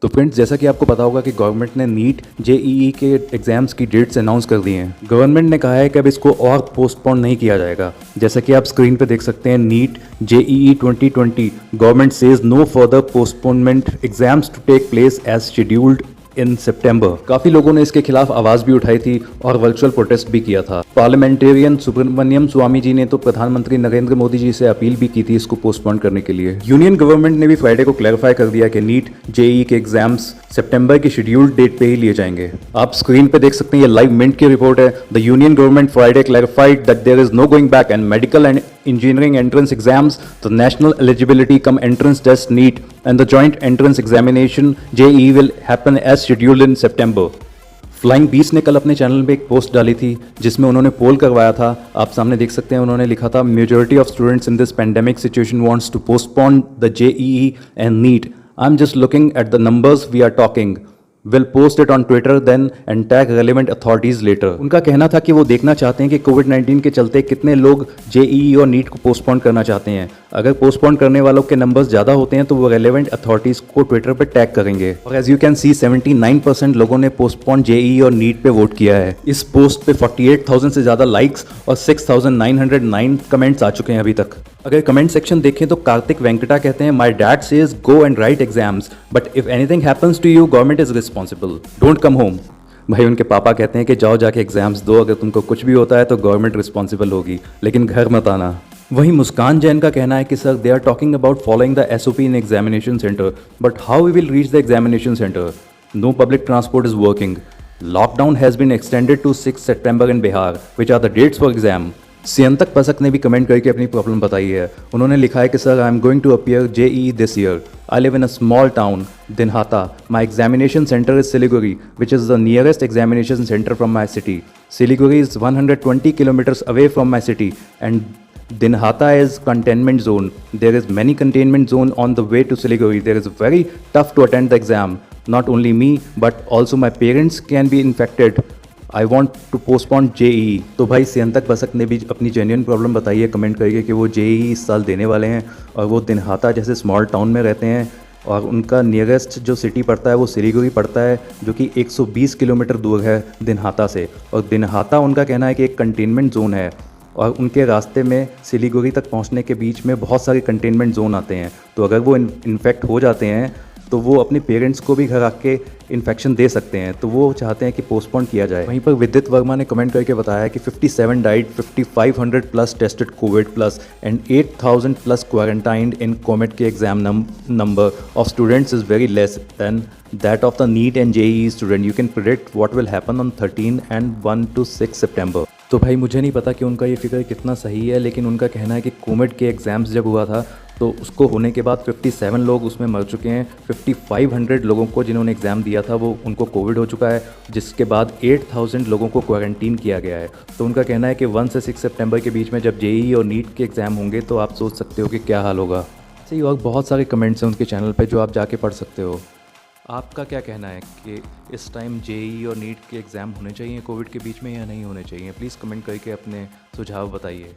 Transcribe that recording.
तो फ्रेंड्स, जैसा कि आपको पता होगा कि गवर्नमेंट ने नीट जेईई के एग्जाम्स की डेट्स अनाउंस कर दी हैं। गवर्नमेंट ने कहा है कि अब इसको और पोस्टपोन नहीं किया जाएगा। जैसा कि आप स्क्रीन पे देख सकते हैं, NEET JEE 2020 government says no further postponement, exams to take place as scheduled in September. काफी लोगों ने इसके खिलाफ आवाज भी उठाई थी और वर्चुअल प्रोटेस्ट भी किया था। पार्लियामेंटेरियन सुब्रमण्यम स्वामी जी ने तो प्रधानमंत्री नरेंद्र मोदी जी से अपील भी की थी इसको पोस्टपोन करने के लिए। यूनियन गवर्नमेंट ने भी फ्राइडे को क्लैरिफाई कर दिया कि नीट जेईई के एग्जाम्स सितंबर की शेड्यूल्ड डेट पे ही लिए जाएंगे। आप स्क्रीन पे देख सकते हैं, ये लाइव मिंट की रिपोर्ट है। The union government Friday clarified that there is no going back and medical and engineering entrance exams, the national eligibility cum entrance test NEET and the joint entrance examination JEE will happen as scheduled in September. Flying बीस ने कल अपने channel पे एक post डाली थी जिसमें उन्होंने पोल करवाया था। आप सामने देख सकते हैं, उन्होंने लिखा था, majority of students in this pandemic situation wants to postpone the JEE and NEET. I am just looking at the numbers we are talking, will post it on Twitter then and tag relevant authorities later. उनका कहना था कि वो देखना चाहते हैं कि कोविड-19 के चलते कितने लोग जेईई और नीट को पोस्टपोन करना चाहते हैं। अगर पोस्टपोन करने वालों के नंबर्स ज़्यादा होते हैं तो वो रेलेवेंट अथॉरिटीज़ को ट्विटर पर टैग करेंगे। और एज यू कैन सी 79% लोगों ने पोस्टपोन जेईई और नीट पे वोट किया है। इस पोस्ट पे 48,000 से ज़्यादा लाइक्स और 6,909 कमेंट्स आ चुके हैं अभी तक। अगर कमेंट सेक्शन देखें तो कार्तिक वेंकटा कहते हैं, my dad says go and write exams but if anything happens to you government is responsible, don't come home. भाई उनके पापा कहते हैं कि जाओ जाके एग्जाम्स दो, अगर तुमको कुछ भी होता है तो गवर्नमेंट रिस्पॉन्सिबल होगी, लेकिन घर मत आना। वहीं मुस्कान जैन का कहना है कि sir they are talking about following the SOP in examination centre but how we will reach the examination centre, no public transport is working, lockdown has been extended to 6 September in Bihar, which are the dates for exam. सियंतक पसक ने भी comment करके अपनी problem बताई है। उन्होंने लिखा है कि sir I am going to appear JEE this year, I live in a small town Dinhata, my examination centre is Siliguri which is the nearest examination centre from my city, Siliguri is 120 kilometres away from my city and Dinhata is containment zone. There is many containment zone on the way to Siliguri. There is very tough to attend the exam. Not only me, but also my parents can be infected. I want to postpone JEE. तो भाई सियंतक बसक ने भी अपनी genuine problem बताई है comment करके कि वो JEE इस साल देने वाले हैं और वो दिनहाता जैसे स्मॉल टाउन में रहते हैं और उनका नियरेस्ट जो सिटी पड़ता है वो सिलीगुड़ी पड़ता है, जो कि 120 किलोमीटर दूर है दिनहाता से। और दिनहाता उनका कहना है कि एक कंटेनमेंट जोन है और उनके रास्ते में सिलीगुड़ी तक पहुंचने के बीच में बहुत सारे कंटेनमेंट जोन आते हैं। तो अगर वो इन्फेक्ट हो जाते हैं तो वो अपने पेरेंट्स को भी घर आके इन्फेक्शन दे सकते हैं, तो वो चाहते हैं कि पोस्टपोन किया जाए। वहीं पर विदित वर्मा ने कमेंट करके बताया कि 57 died, 5500 plus tested covid plus and 8000 plus quarantined in कोमेट के exam number of students is very less than that of the NEET and JEE student. You can predict what will happen on 13 and 1 to 6 सितंबर। तो भाई मुझे नहीं पता कि उनका ये फिगर कितना सही है, लेकिन उनका कहना है कि कोविड के एग्ज़ाम्स जब हुआ था तो उसको होने के बाद 57 लोग उसमें मर चुके हैं। 5500 लोगों को जिन्होंने एग्ज़ाम दिया था वो उनको कोविड हो चुका है, जिसके बाद 8000 लोगों को क्वारंटीन किया गया है। तो उनका कहना है कि 1 से 6 सितंबर के बीच में जब JEE और नीट के एग्ज़ाम होंगे तो आप सोच सकते हो कि क्या हाल होगा। ऐसे ही और बहुत सारे कमेंट्स हैं उनके चैनल पर जो आप जाके पढ़ सकते हो। आपका क्या कहना है कि इस टाइम JEE और नीट के एग्ज़ाम होने चाहिए कोविड के बीच में या नहीं होने चाहिए? प्लीज़ कमेंट करके अपने सुझाव बताइए।